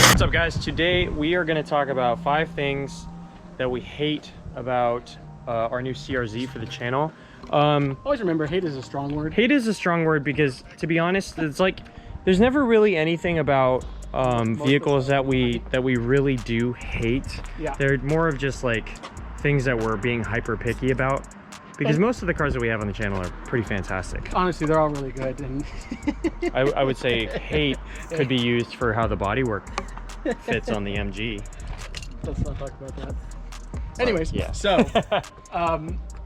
What's up, guys? Today we are going to talk about 5 things that we hate about our new CRZ for the channel. Always remember, hate is a strong word. Hate is a strong word because, to be honest, it's like there's never really anything about vehicles that we really do hate. Yeah. They're more of just like things that we're being hyper picky about, because most of the cars that we have on the channel are pretty fantastic. Honestly, they're all really good. And I would say hate could be used for how the bodywork fits on the MG. Let's not talk about that. Anyways, yeah. So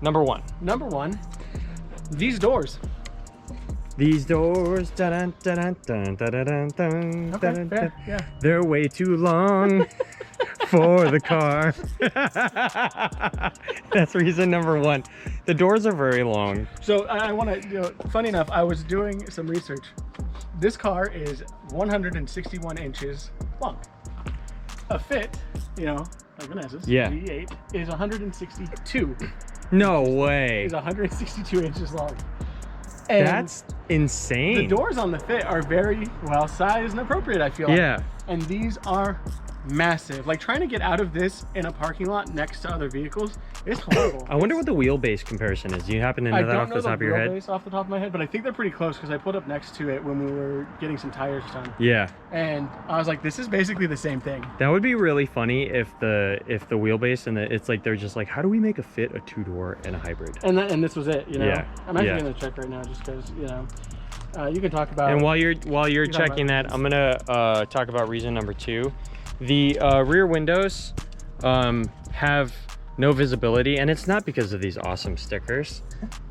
Number one, these doors. these doors, dun, dun, dun, dun, dun, dun, dun, Okay, dun, fair, dun. yeah. They're way too long for the car. That's reason number one. The doors are very long. So I want to, funny enough, I was doing some research. This car is 161 inches long. A Fit, like Vanessa's, Yeah. V8, is 162. No way. Is 162 inches long. And That's insane. the doors on the Fit are very well sized and appropriate, I feel like. Yeah. And these are massive. Like, trying to get out of this in a parking lot next to other vehicles is horrible. I wonder what the wheelbase comparison is. Do you happen to know that off the top of your head? I don't know the wheelbase off the top of my head, but I think they're pretty close because I pulled up next to it when we were getting some tires done. Yeah. And I was like, this is basically the same thing. That would be really funny if the wheelbase and it's like they're just like, how do we make a Fit a 2-door and a hybrid? And this was it, Yeah. I'm actually Yeah. gonna check right now just because, you can talk about. And while you're checking that, I'm gonna talk about reason number 2. The rear windows have no visibility, and it's not because of these awesome stickers.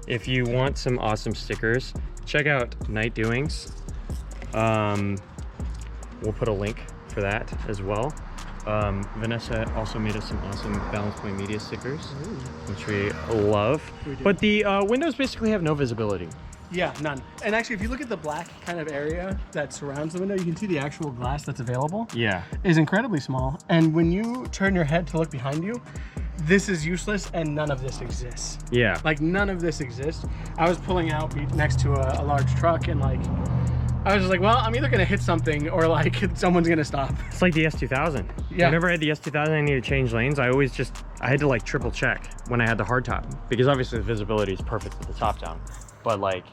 If you want some awesome stickers, check out Night Doings. We'll put a link for that as well. Vanessa also made us some awesome Balance Point Media stickers, which we love. We do. But the windows basically have no visibility. Yeah, none. And actually, if you look at the black kind of area that surrounds the window, you can see the actual glass that's available Yeah. is incredibly small. And when you turn your head to look behind you, this is useless and none of this exists. Yeah. Like, none of this exists. I was pulling out next to a large truck, and like, I was just like, well, I'm either gonna hit something or like someone's gonna stop. It's like the S2000. Yeah. Whenever I had the S2000, I needed to change lanes. I had to like triple check when I had the hardtop, because obviously the visibility is perfect with the top down. But like,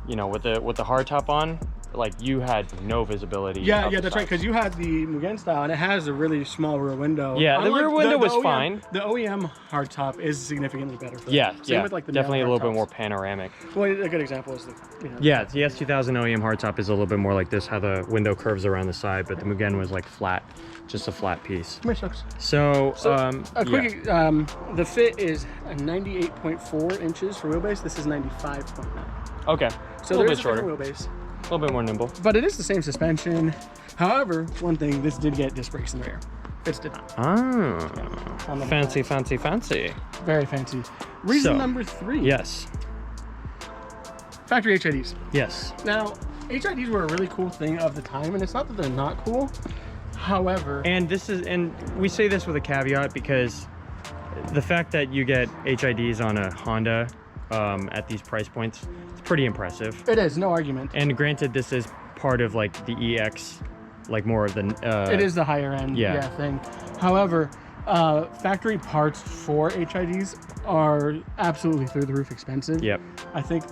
with the hardtop on, like, you had no visibility. Yeah, that's right. Because you had the Mugen style, and it has a really small rear window. Yeah, the rear window was OEM, fine. The OEM hardtop is significantly better. For Yeah, that. Same yeah, with, like, the definitely a Male little bit hardtops. more panoramic. Well, a good example is the. Yeah, the S2000 OEM hardtop is a little bit more like this, how the window curves around the side, but the Mugen was like flat, just a flat piece. So, a quick, the Fit is a 98.4 inches for wheelbase. This is 95.9. okay, So a little there bit is a shorter, different wheelbase, a little bit more nimble. but it is the same suspension. However, one thing, this did get disc brakes in the rear. Fitz did not. Ah, On the fancy, back. fancy, fancy. Very fancy. Reason So, number 3. Yes, Factory HIDs. yes. Now, HIDs were a really cool thing of the time, and it's not that they're not cool. However, And we say this with a caveat, because the fact that you get HIDs on a Honda at these price points, it's pretty impressive. it is, no argument. And granted, this is part of like the EX, like more of the It is the higher end thing. However, factory parts for HIDs are absolutely through the roof expensive. Yep. I think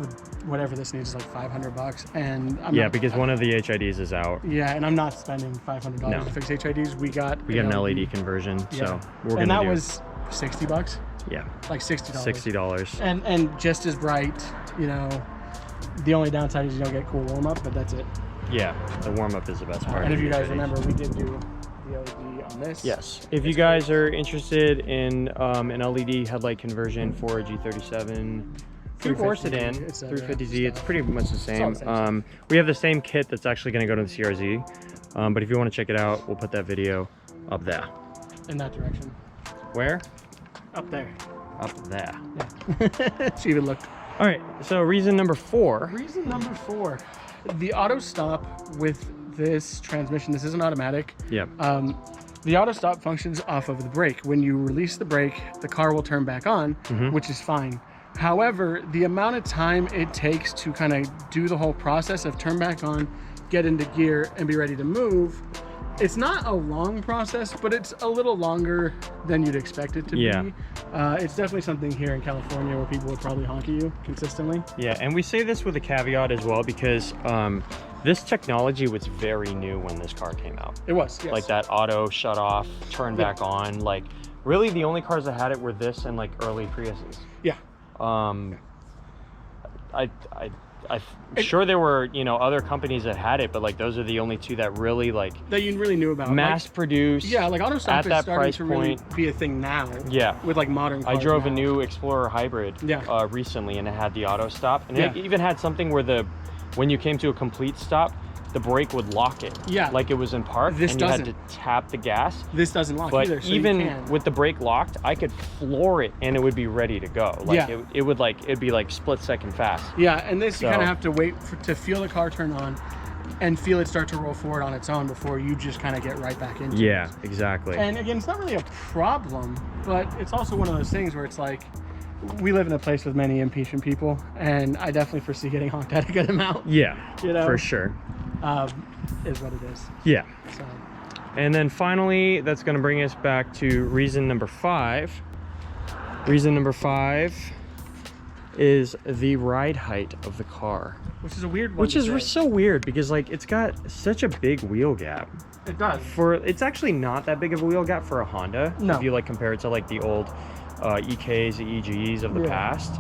whatever this needs is like $500, and because one of the HIDs is out. Yeah, and I'm not spending $500 No. to fix HIDs. We got an LED conversion, so we're gonna and that do, was $60. yeah, Like $60. $60. And just as bright. The only downside is you don't get cool warm up, but that's it. Yeah, the warm up is the best part. And of if you the guys HIDs. remember, we did do the LED on this. Yes. If you guys are interested in an LED headlight conversion for a G37 3/4 sedan, It's 350Z, it's pretty much the all same. the same We have the same kit that's actually going to go to the CRZ. But if you want to check it out, we'll put that video up there. In that direction. Where? Up there. Up there. Yeah. She even looked. All right. So reason number 4. Reason number 4. The auto stop with this transmission, this isn't automatic. Yep. The auto stop functions off of the brake. When you release the brake, the car will turn back on, which is fine. However, the amount of time it takes to kind of do the whole process of turn back on, get into gear, and be ready to move, it's not a long process, but it's a little longer than you'd expect it to be. It's definitely something here in California where people would probably honk at you consistently. Yeah, and we say this with a caveat as well because this technology was very new when this car came out. It was, yes. Like that auto shut off, turn back on. Like really the only cars that had it were this and like early Priuses. Yeah. I'm sure there were, you know, other companies that had it, but like those are the only two that really like that you really knew about. Mass produced. Yeah, like auto stop at is that starting price to really point. be a thing now. Yeah. With like modern cars I drove now. a new Explorer Hybrid recently, and it had the auto stop, and it even had something where when you came to a complete stop, the brake would lock it. Yeah. Like it was in park, and you had to tap the gas. This doesn't lock but either. So even with the brake locked, I could floor it, and it would be ready to go. Like it'd be like split second fast. Yeah, and this you kind of have to wait to feel the car turn on, and feel it start to roll forward on its own before you just kind of get right back into it. Yeah, exactly. And again, it's not really a problem, but it's also one of those things where it's like, we live in a place with many impatient people, and I definitely foresee getting honked at a good amount. Yeah, you know, for sure. Is what it is. Yeah. So. And then finally, that's going to bring us back to reason number 5. Reason number 5 is the ride height of the car. Which is a weird one. Which is so weird because like it's got such a big wheel gap. It does. It's actually not that big of a wheel gap for a Honda. No. If you like compare it to like the old EKs, the EGs of the past.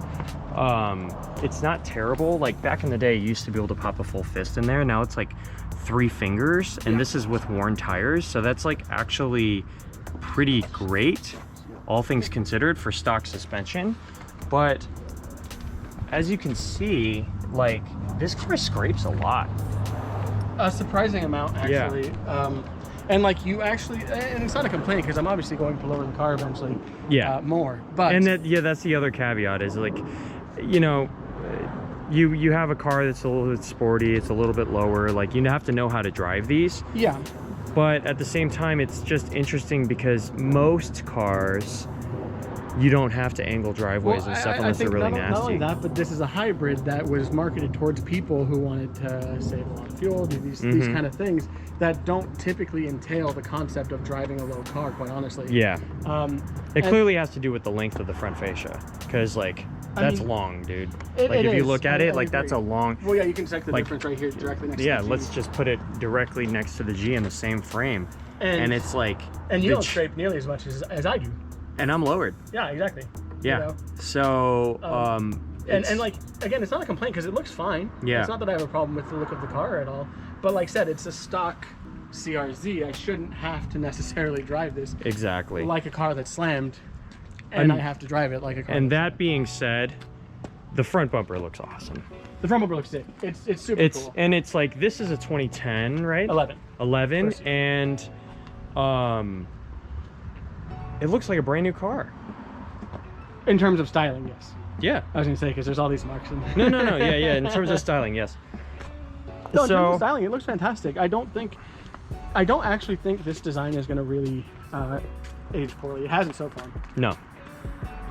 It's not terrible. Like back in the day, you used to be able to pop a full fist in there. Now it's like 3 fingers, and this is with worn tires. So that's like actually pretty great, all things considered, for stock suspension. But as you can see, like this car scrapes a lot. A surprising amount, actually. Yeah. And like you actually, and it's not a complaint because I'm obviously going to lower the car eventually. Yeah. More, but that's the other caveat is like, you know, you have a car that's a little bit sporty, it's a little bit lower. Like you have to know how to drive these. Yeah. But at the same time, it's just interesting because most cars, you don't have to angle driveways and stuff unless they're really nasty. Not only that, but this is a hybrid that was marketed towards people who wanted to save a lot of fuel, do these kind of things that don't typically entail the concept of driving a low car, quite honestly. Yeah. It clearly has to do with the length of the front fascia, because like that's long, dude. Like if you look at it, like that's a long. Well, yeah, you can check the difference right here directly next to the G. Yeah, let's just put it directly next to the G in the same frame. And it's like. And you don't scrape nearly as much as I do. And I'm lowered. Yeah, exactly. Yeah. You know? So, and like, again, it's not a complaint because it looks fine. Yeah. It's not that I have a problem with the look of the car at all. But like I said, it's a stock CRZ. I shouldn't have to necessarily drive this. Exactly. Like a car that's slammed. And I have to drive it like a car. And that being said, the front bumper looks awesome. The front bumper looks sick. It's super cool. And it's like, this is a 2010, right? 11. And, it looks like a brand new car. In terms of styling, yes. Yeah. I was going to say, because there's all these marks in there. No. Yeah. In terms of styling, yes. No, in terms of styling, it looks fantastic. I don't actually think this design is going to really age poorly. It hasn't so far. No.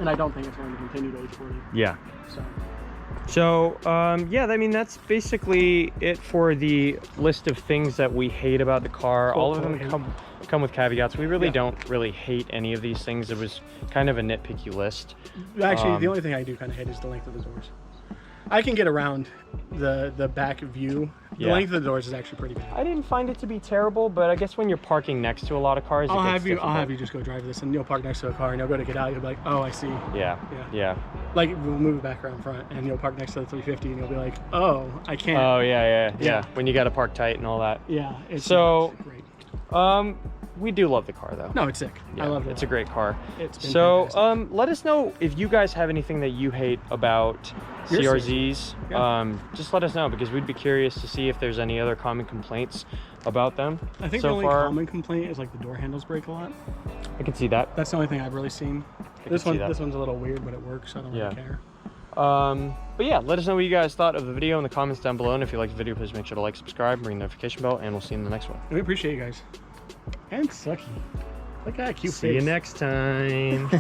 And I don't think it's going to continue to age poorly. Yeah. So, yeah, I mean, that's basically it for the list of things that we hate about the car. All of them come with caveats. We really don't really hate any of these things. It was kind of a nitpicky list. Actually, the only thing I do kind of hate is the length of the doors. I can get around the back view. The length of the doors is actually pretty bad. I didn't find it to be terrible, but I guess when you're parking next to a lot of cars, I'll have you just go drive this, and you'll park next to a car, and you'll go to get out. You'll be like, oh, I see. Yeah. Like we'll move it back around front, and you'll park next to the 350, and you'll be like, oh, I can't. Oh yeah. When you got to park tight and all that. Yeah. It's great. We do love the car though. No, it's sick. Yeah, I love it. It's a great car. It's been fantastic. Let us know if you guys have anything that you hate about CRZs. Just let us know, because we'd be curious to see if there's any other common complaints about them. I think the only common complaint is like the door handles break a lot. I can see that. That's the only thing I've really seen. This one's a little weird, but it works. So I don't really care. But yeah, let us know what you guys thought of the video in the comments down below. And if you liked the video, please make sure to like, subscribe, ring the notification bell, and we'll see you in the next one. We appreciate you guys. And Sucky. Look at that cute face. See you next time.